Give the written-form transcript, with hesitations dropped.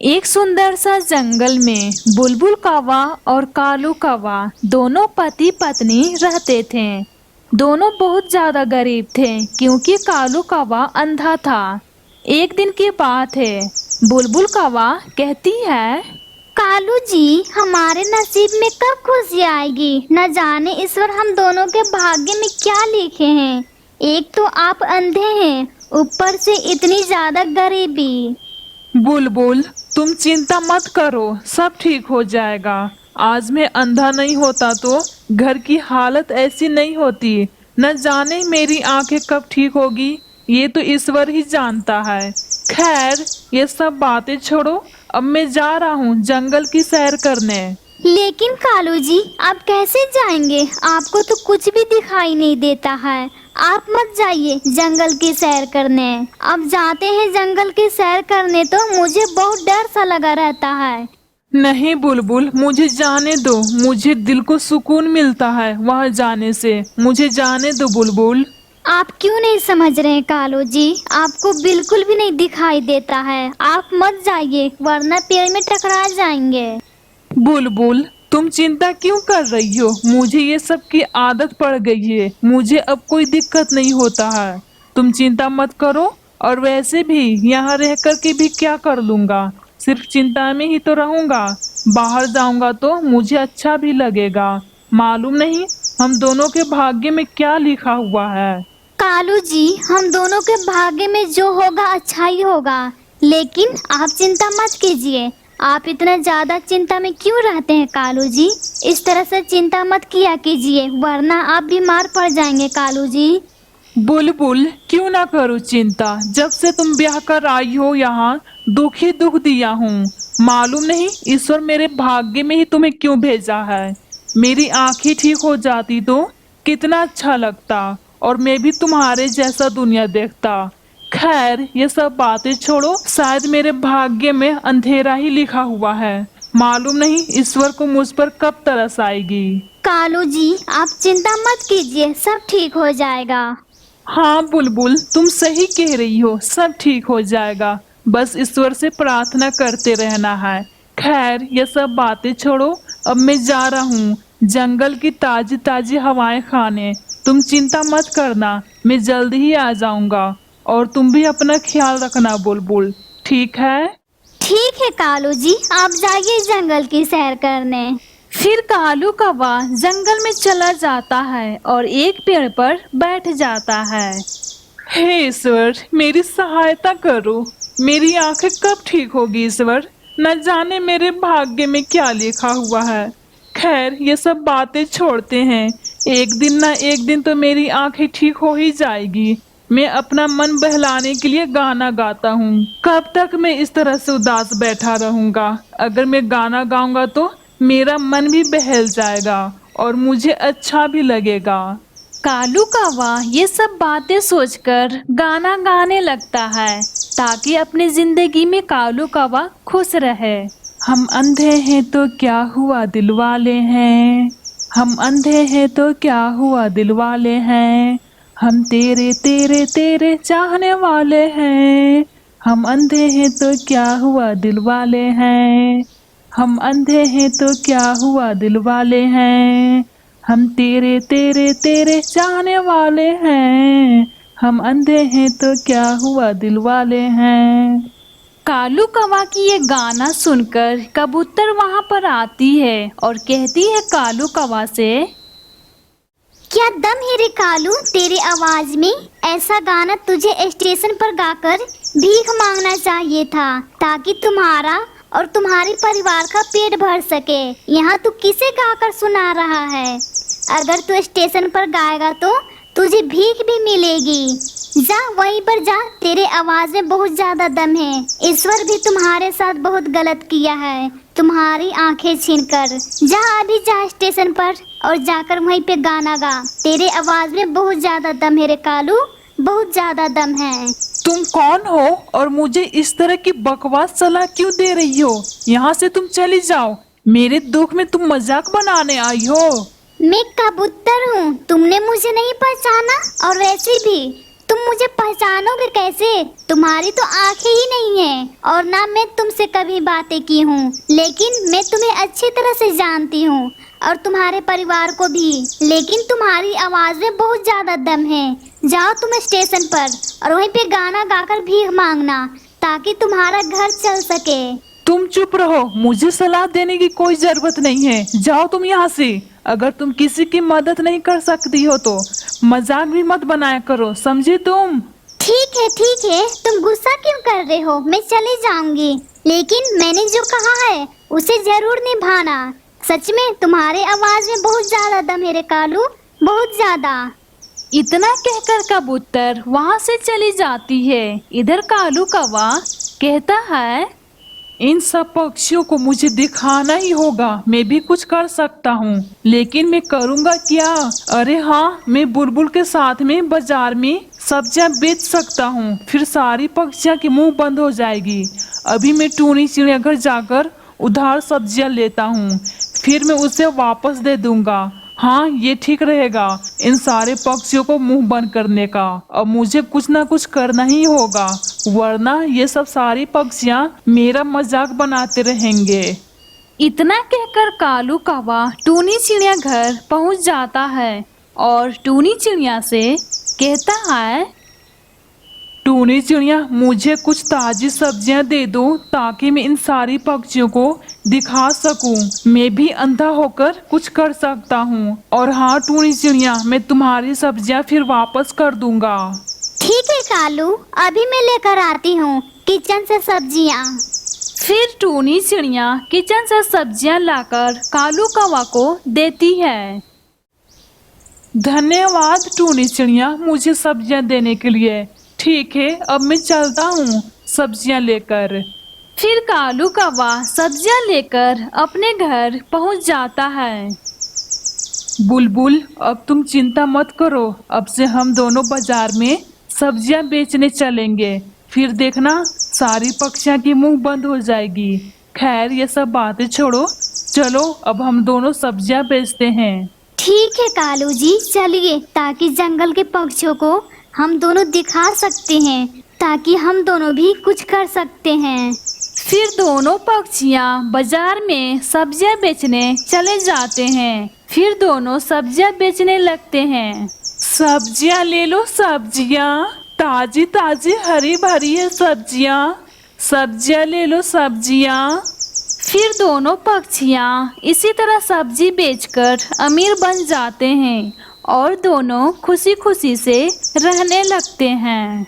एक सुंदर सा जंगल में बुलबुल कौवा और कालू कौवा दोनों पति पत्नी रहते थे। दोनों बहुत ज्यादा गरीब थे क्योंकि कालू कौवा अंधा था। एक दिन की बात है, बुलबुल कौवा कहती है, कालू जी, हमारे नसीब में कब खुशी आएगी। न जाने ईश्वर हम दोनों के भाग्य में क्या लिखे हैं। एक तो आप अंधे हैं, ऊपर से इतनी ज्यादा गरीबी। बुलबुल तुम चिंता मत करो, सब ठीक हो जाएगा। आज मैं अंधा नहीं होता तो घर की हालत ऐसी नहीं होती। न जाने मेरी आंखें कब ठीक होगी, ये तो ईश्वर ही जानता है। खैर, ये सब बातें छोड़ो, अब मैं जा रहा हूँ जंगल की सैर करने। लेकिन कालू जी, आप कैसे जाएंगे? आपको तो कुछ भी दिखाई नहीं देता है। आप मत जाइए जंगल की सैर करने। अब जाते हैं जंगल की सैर करने तो मुझे बहुत डर सा लगा रहता है। नहीं बुलबुल, मुझे जाने दो। मुझे दिल को सुकून मिलता है वहां जाने से। मुझे जाने दो बुलबुल। आप क्यों नहीं समझ रहे हैं कालू जी? आपको बिल्कुल भी नहीं दिखाई देता है। आप मत जाइए वरना पेड़ में टकरा जाएंगे। बुलबुल तुम चिंता क्यों कर रही हो? मुझे ये सब की आदत पड़ गई है। मुझे अब कोई दिक्कत नहीं होता है। तुम चिंता मत करो। और वैसे भी यहाँ रह कर के भी क्या कर लूंगा, सिर्फ चिंता में ही तो रहूंगा। बाहर जाऊंगा तो मुझे अच्छा भी लगेगा। मालूम नहीं हम दोनों के भाग्य में क्या लिखा हुआ है। कालू जी, हम दोनों के भाग्य में जो होगा अच्छा ही होगा। लेकिन आप चिंता मत कीजिए। आप इतना ज्यादा चिंता में क्यों रहते हैं कालू जी? इस तरह से चिंता मत किया कीजिए वरना आप बीमार पड़ जाएंगे कालू जी। बुलबुल क्यों ना करूँ चिंता? जब से तुम ब्याह कर आई हो यहाँ दुख ही दुख दिया हूँ। मालूम नहीं ईश्वर मेरे भाग्य में ही तुम्हें क्यों भेजा है। मेरी आंखें ठीक हो जाती तो कितना अच्छा लगता, और मैं भी तुम्हारे जैसा दुनिया देखता। खैर, ये सब बातें छोड़ो। शायद मेरे भाग्य में अंधेरा ही लिखा हुआ है। मालूम नहीं ईश्वर को मुझ पर कब तरस आएगी। कालू जी, आप चिंता मत कीजिए, सब ठीक हो जाएगा। हाँ बुलबुल, तुम सही कह रही हो, सब ठीक हो जाएगा। बस ईश्वर से प्रार्थना करते रहना है। खैर, ये सब बातें छोड़ो। अब मैं जा रहा हूँ जंगल की ताजी ताजी हवाएं खाने। तुम चिंता मत करना, मैं जल्द ही आ जाऊंगा। और तुम भी अपना ख्याल रखना बुलबुल, ठीक है? ठीक है कालू जी, आप जाइए जंगल की सैर करने। फिर कालू कौवा जंगल में चला जाता है और एक पेड़ पर बैठ जाता है। हे ईश्वर, मेरी सहायता करो। मेरी आंखें कब ठीक होगी ईश्वर? न जाने मेरे भाग्य में क्या लिखा हुआ है। खैर, ये सब बातें छोड़ते हैं। एक दिन ना एक दिन तो मेरी आंखें ठीक हो ही जाएगी। मैं अपना मन बहलाने के लिए गाना गाता हूँ। कब तक मैं इस तरह से उदास बैठा रहूंगा? अगर मैं गाना गाऊंगा तो मेरा मन भी बहल जाएगा और मुझे अच्छा भी लगेगा। कालू कौवा ये सब बातें सोचकर गाना गाने लगता है ताकि अपनी जिंदगी में कालू कौवा खुश रहे। हम अंधे हैं तो क्या हुआ दिल वाले हैं। हम अंधे हैं तो क्या हुआ दिल वाले हैं। हम तेरे तेरे तेरे चाहने वाले हैं। हम अंधे हैं तो क्या हुआ दिल वाले हैं। हम अंधे हैं तो क्या हुआ दिल वाले हैं। हम तेरे तेरे तेरे चाहने वाले हैं। हम अंधे हैं तो क्या हुआ दिल वाले हैं। कालू कौवा की ये गाना सुनकर कबूतर वहां पर आती है और कहती है कालू कौवा से, क्या दम है रे कालू तेरी आवाज में। ऐसा गाना तुझे स्टेशन पर गाकर भीख मांगना चाहिए था ताकि तुम्हारा और तुम्हारे परिवार का पेट भर सके। यहाँ तू किसे गाकर सुना रहा है? अगर तू स्टेशन पर गाएगा तो तुझे भीख भी मिलेगी। जा वहीं पर जा, तेरे आवाज में बहुत ज्यादा दम है। ईश्वर भी तुम्हारे साथ बहुत गलत किया है, तुम्हारी आंखें छीनकर। जा अभी जा स्टेशन पर और जाकर वहीं पे गाना गा। तेरे आवाज में बहुत ज्यादा दम है रे कालू, बहुत ज्यादा दम है। तुम कौन हो और मुझे इस तरह की बकवास सलाह क्यों दे रही हो? यहाँ से तुम चली जाओ। मेरे दुख में तुम मजाक बनाने आई हो। मैं कबूतर हूँ, तुमने मुझे नहीं पहचाना? और वैसे भी तुम मुझे पहचानोगे कैसे? तुम्हारी तो आंखें ही नहीं है और ना मैं तुमसे कभी बातें की हूँ, लेकिन मैं तुम्हें अच्छी तरह से जानती हूँ और तुम्हारे परिवार को भी। लेकिन तुम्हारी आवाज में बहुत ज्यादा दम है। जाओ तुम स्टेशन पर और वहीं पे गाना गाकर भीख मांगना ताकि तुम्हारा घर चल सके। तुम चुप रहो, मुझे सलाह देने की कोई जरूरत नहीं है। जाओ तुम यहाँ से। अगर तुम किसी की मदद नहीं कर सकती हो तो मजाक भी मत बनाया करो, समझे तुम? ठीक है, तुम गुस्सा क्यों कर रहे हो? मैं चली जाऊंगी, लेकिन मैंने जो कहा है उसे जरूर निभाना। सच में तुम्हारे आवाज में बहुत ज्यादा दम है रे कालू, बहुत ज्यादा। इतना कहकर कबूतर वहाँ से चली जाती है। इधर कालू कौवा कहता है, इन सब पक्षियों को मुझे दिखाना ही होगा। मैं भी कुछ कर सकता हूँ, लेकिन मैं करूँगा क्या? अरे हाँ, मैं बुलबुल के साथ में बाजार में सब्जियाँ बेच सकता हूँ। फिर सारी पक्षियाँ की मुंह बंद हो जाएगी। अभी मैं टूनी चिड़ियाघर जाकर उधार सब्जियाँ लेता हूँ, फिर मैं उसे वापस दे दूंगा। हाँ, ये ठीक रहेगा, इन सारे पक्षियों को मुंह बंद करने का। अब मुझे कुछ ना कुछ करना ही होगा, वरना ये सब सारी पक्षियाँ मेरा मजाक बनाते रहेंगे। इतना कहकर कालू कौवा टूनी चिड़िया घर पहुंच जाता है और टूनी चिड़िया से कहता है, टूनी चिड़िया, मुझे कुछ ताजी सब्जियां दे दो ताकि मैं इन सारी पक्षियों को दिखा सकूं। मैं भी अंधा होकर कुछ कर सकता हूं। और हाँ टूनी चिड़िया, मैं तुम्हारी सब्जियां फिर वापस कर दूंगा। ठीक है कालू, अभी मैं लेकर आती हूँ किचन से सब्जियाँ। फिर टूनी चिड़िया किचन से सब्जियां लाकर कालू कौवा को देती है। धन्यवाद टूनी चिड़िया, मुझे सब्जियां देने के लिए। ठीक है, अब मैं चलता हूँ सब्जियां लेकर। फिर कालू कौवा सब्जियां लेकर अपने घर पहुंच जाता है। बुलबुल, अब तुम चिंता मत करो, अब से हम दोनों बाजार में सब्जियां बेचने चलेंगे। फिर देखना सारी पक्षियां की मुंह बंद हो जाएगी। खैर ये सब बातें छोड़ो, चलो अब हम दोनों सब्जियां बेचते हैं। ठीक है कालू जी, चलिए, ताकि जंगल के पक्षियों को हम दोनों दिखा सकते हैं, ताकि हम दोनों भी कुछ कर सकते हैं। फिर दोनों पक्षियां बाजार में सब्जियां बेचने चले जाते हैं। फिर दोनों सब्जियां बेचने लगते हैं। सब्जियां ले लो, सब्जियां ताजी ताजी हरी भरी है सब्जियां। सब्जियां ले लो, सब्जियां। फिर दोनों पक्षियां इसी तरह सब्जी बेचकर अमीर बन जाते हैं और दोनों खुशी खुशी से रहने लगते हैं।